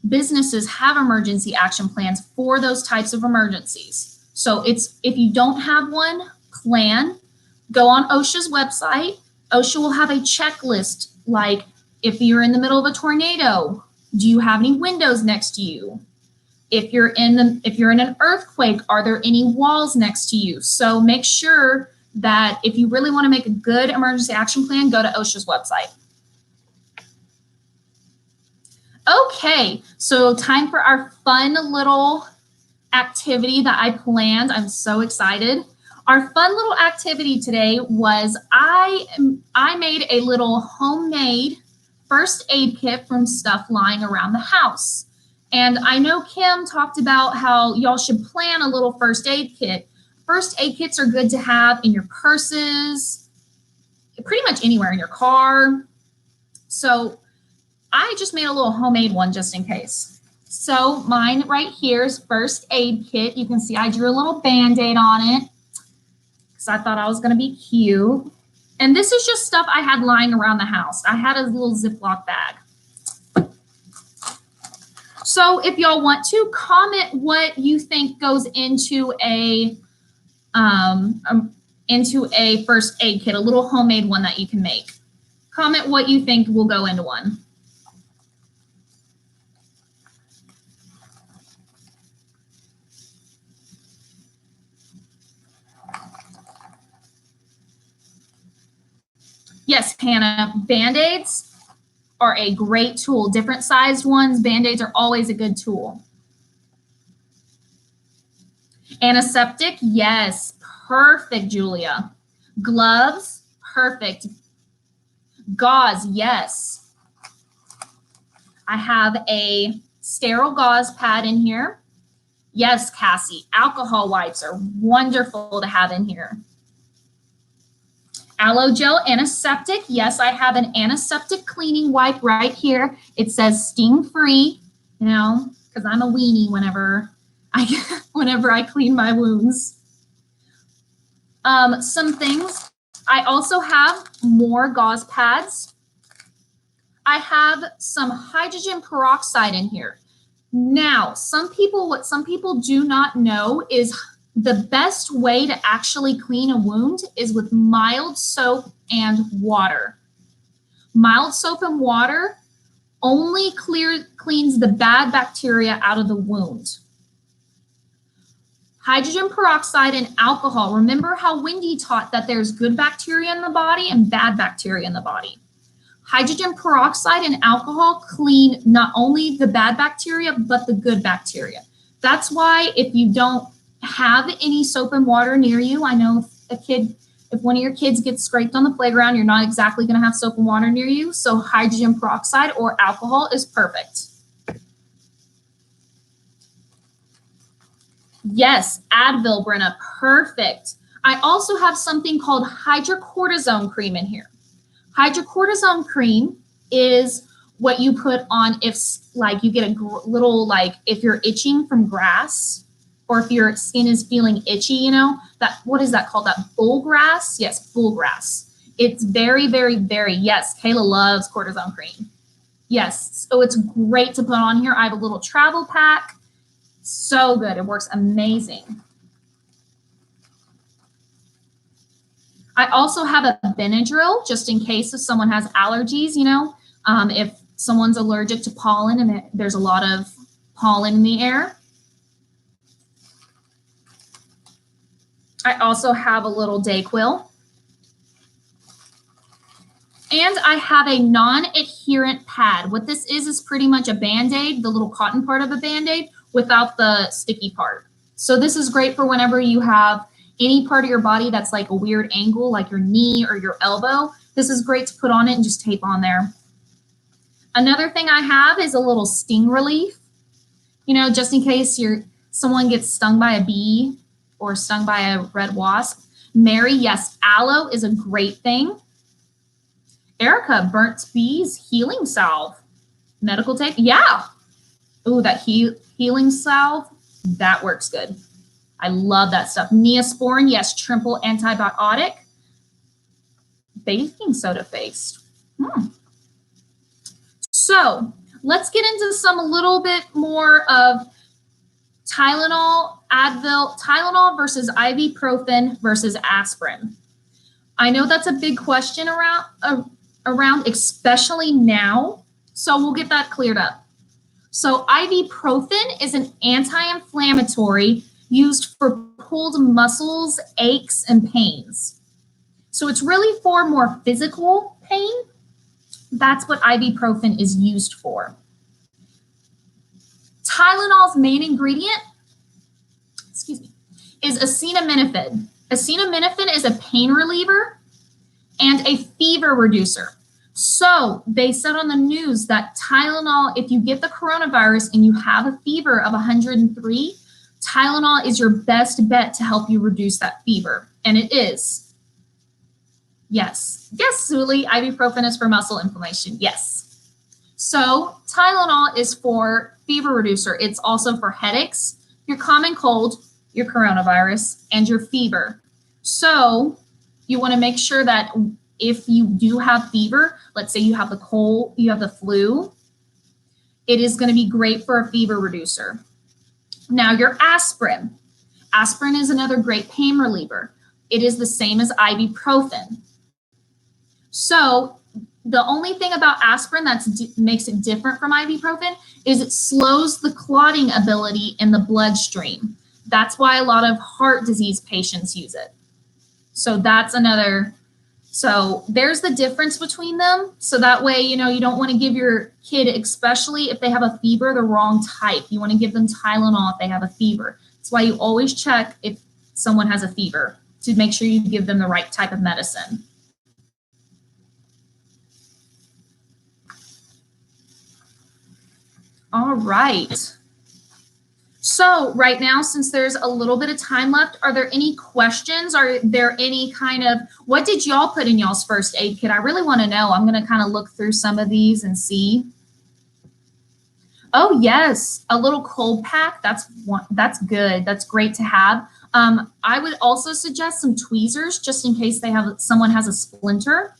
businesses have emergency action plans for those types of emergencies. So if you don't have one, plan, go on OSHA's website. OSHA will have a checklist, like if you're in the middle of a tornado, do you have any windows next to you? If you're in an earthquake, are there any walls next to you? So make sure that if you really want to make a good emergency action plan, go to OSHA's website. Okay, so time for our fun little activity that I planned. I'm so excited. Our fun little activity today was I made a little homemade first aid kit from stuff lying around the house. And I know Kim talked about how y'all should plan a little first aid kit. First aid kits are good to have in your purses, pretty much anywhere in your car. So I just made a little homemade one just in case. So mine right here is first aid kit. You can see I drew a little Band-Aid on it because I thought I was going to be cute. And this is just stuff I had lying around the house. I had a little Ziploc bag. So if y'all want to, comment what you think goes into a first aid kit, a little homemade one that you can make. Comment what you think will go into one. Yes, Hannah, Band-Aids are a great tool. Different sized ones, Band-Aids are always a good tool. Antiseptic, yes, perfect, Julia. Gloves, perfect. Gauze, yes. I have a sterile gauze pad in here. Yes, Cassie, alcohol wipes are wonderful to have in here. Aloe gel antiseptic. Yes, I have an antiseptic cleaning wipe right here. It says sting free, you know, because I'm a weenie whenever I clean my wounds. Some things. I also have more gauze pads. I have some hydrogen peroxide in here. Now, what some people do not know is the best way to actually clean a wound is with mild soap and water. Mild soap and water only cleans the bad bacteria out of the wound. Hydrogen peroxide and alcohol. Remember how Wendy taught that there's good bacteria in the body and bad bacteria in the body. Hydrogen peroxide and alcohol clean not only the bad bacteria, but the good bacteria. That's why if you don't have any soap and water near you, I know if one of your kids gets scraped on the playground, you're not exactly going to have soap and water near you. So hydrogen peroxide or alcohol is perfect. Yes, Advil, Brenna, perfect. I also have something called hydrocortisone cream in here. Hydrocortisone cream is what you put on if like you get a little, like if you're itching from grass or if your skin is feeling itchy, you know, what is that called? That bullgrass? Yes, bullgrass. It's very, very, very, yes, Kayla loves cortisone cream. Yes, so it's great to put on here. I have a little travel pack. So good, it works amazing. I also have a Benadryl just in case if someone has allergies, you know, if someone's allergic to pollen and there's a lot of pollen in the air. I also have a little Dayquil. And I have a non-adherent pad. What this is pretty much a Band-Aid, the little cotton part of a Band-Aid without the sticky part. So this is great for whenever you have any part of your body that's like a weird angle, like your knee or your elbow. This is great to put on it and just tape on there. Another thing I have is a little sting relief, you know, just in case someone gets stung by a bee or stung by a red wasp. Mary, yes, aloe is a great thing. Erica, burnt bees, healing salve. Medical tape, yeah. Ooh, that healing salve, that works good. I love that stuff. Neosporin, yes, triple antibiotic. Baking soda paste. So let's get into some a little bit more of Tylenol, Advil, Tylenol versus ibuprofen versus aspirin. I know that's a big question around, especially now. So we'll get that cleared up. So ibuprofen is an anti-inflammatory used for pulled muscles, aches, and pains. So it's really for more physical pain. That's what ibuprofen is used for. Tylenol's main ingredient, is acetaminophen. Acetaminophen is a pain reliever and a fever reducer. So they said on the news that Tylenol, if you get the coronavirus and you have a fever of 103, Tylenol is your best bet to help you reduce that fever. And it is. Yes. Yes, Zuli, ibuprofen is for muscle inflammation. Yes. So Tylenol is for fever reducer. It's also for headaches, your common cold, your coronavirus, and your fever. So you want to make sure that if you do have fever, let's say you have the cold, you have the flu, it is going to be great for a fever reducer. Now your aspirin. Aspirin is another great pain reliever. It is the same as ibuprofen. So the only thing about aspirin that makes it different from ibuprofen is it slows the clotting ability in the bloodstream. That's why a lot of heart disease patients use it. So that's another. So there's the difference between them. So that way, you know, you don't want to give your kid, especially if they have a fever, the wrong type. You want to give them Tylenol if they have a fever. That's why you always check if someone has a fever to make sure you give them the right type of medicine. All right. So right now, since there's a little bit of time left, are there any questions? Are there any kind of, what did y'all put in y'all's first aid kit? I really want to know. I'm going to kind of look through some of these and see. Oh, yes, a little cold pack. That's good. That's great to have. I would also suggest some tweezers just in case someone has a splinter.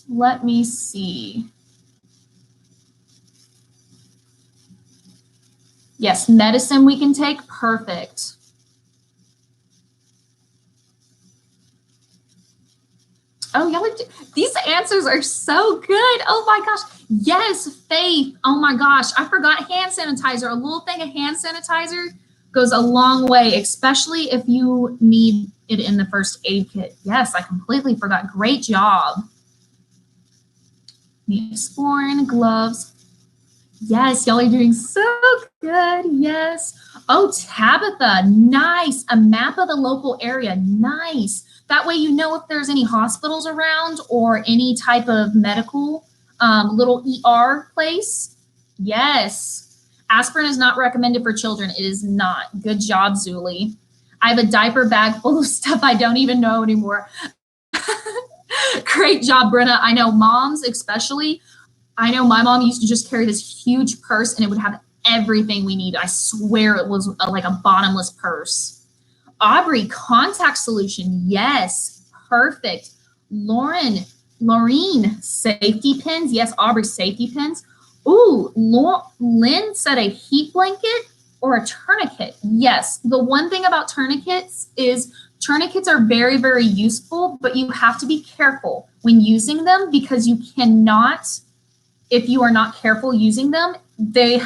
Let me see. Yes, medicine we can take. Perfect. Oh, y'all, these answers are so good. Oh my gosh. Yes, Faith. Oh my gosh. I forgot hand sanitizer. A little thing of hand sanitizer goes a long way, especially if you need it in the first aid kit. Yes, I completely forgot. Great job. Neosporin, gloves. Yes, y'all are doing so good. Yes. Oh, Tabitha, nice. A map of the local area. Nice. That way you know if there's any hospitals around or any type of medical little ER place. Yes. Aspirin is not recommended for children. It is not. Good job, Zuli. I have a diaper bag full of stuff I don't even know anymore. Great job, Brenna. I know moms especially. I know my mom used to just carry this huge purse and it would have everything we need. I swear it was like a bottomless purse. Aubrey, contact solution. Yes, perfect. Laureen, safety pins. Yes, Aubrey, safety pins. Ooh, Lynn said a heat blanket or a tourniquet. Yes, the one thing about tourniquets is tourniquets are very, very useful, but you have to be careful when using them because you cannot, if you are not careful using them, they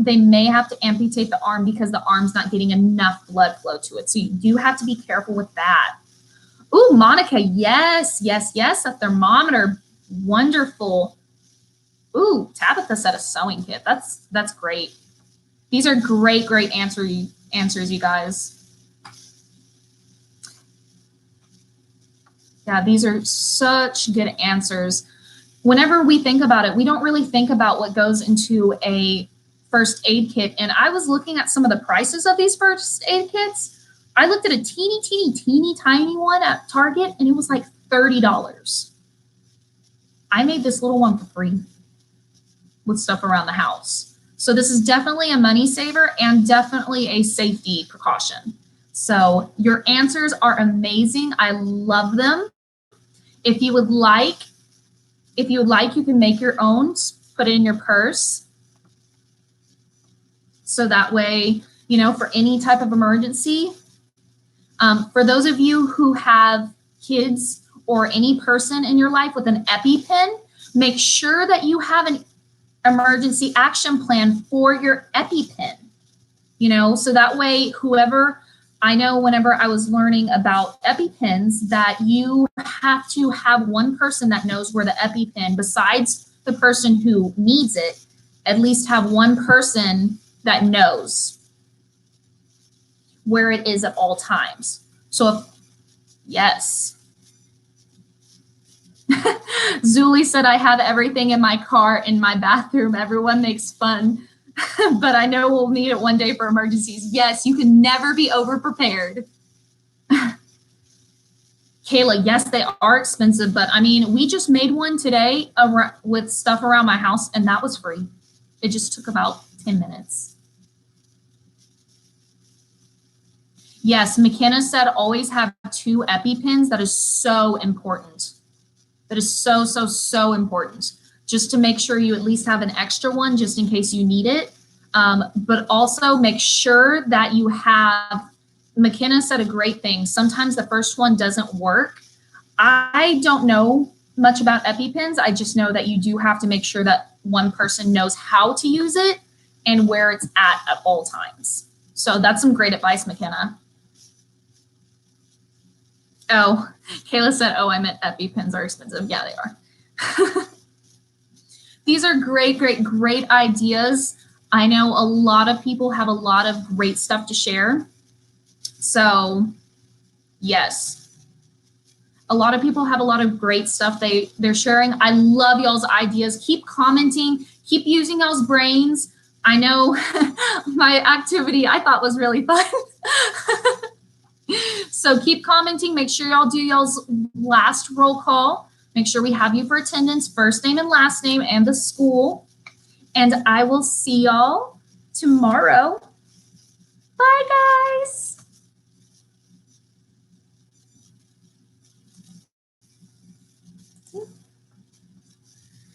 may have to amputate the arm because the arm's not getting enough blood flow to it. So you do have to be careful with that. Ooh, Monica, yes, yes, yes, a thermometer, wonderful. Ooh, Tabitha said a sewing kit. That's great. These are great answers, you guys. Yeah, these are such good answers. Whenever we think about it, we don't really think about what goes into a first aid kit. And I was looking at some of the prices of these first aid kits. I looked at a teeny tiny one at Target, and it was like $30. I made this little one for free with stuff around the house. So this is definitely a money saver and definitely a safety precaution. So your answers are amazing. I love them. If you would like, you can make your own, put it in your purse. So that way, you know, for any type of emergency. For those of you who have kids or any person in your life with an EpiPen, make sure that you have an emergency action plan for your EpiPen. You know, so that way, whoever, I know whenever I was learning about EpiPens, that you have to have one person that knows where the EpiPen, besides the person who needs it, at least have one person that knows where it is at all times. So if, yes. Zuli said, I have everything in my car, in my bathroom. Everyone makes fun, but I know we'll need it one day for emergencies. Yes, you can never be over-prepared. Kayla, yes, they are expensive, but I mean, we just made one today with stuff around my house, and that was free. It just took about 10 minutes. Yes, McKenna said always have 2 EpiPens. That is so important. That is so, so, so important. Just to make sure you at least have an extra one just in case you need it. But also make sure that you have, McKenna said a great thing. Sometimes the first one doesn't work. I don't know much about EpiPens. I just know that you do have to make sure that one person knows how to use it and where it's at all times. So that's some great advice, McKenna. Oh, Kayla said, oh, I meant EpiPens are expensive. Yeah, they are. These are great, great, great ideas. I know a lot of people have a lot of great stuff to share. So yes, a lot of people have a lot of great stuff they're sharing. I love y'all's ideas. Keep commenting, keep using y'all's brains. I know my activity I thought was really fun. So keep commenting. Make sure y'all do y'all's last roll call. Make sure we have you for attendance, first name and last name, and the school. And I will see y'all tomorrow. Bye, guys.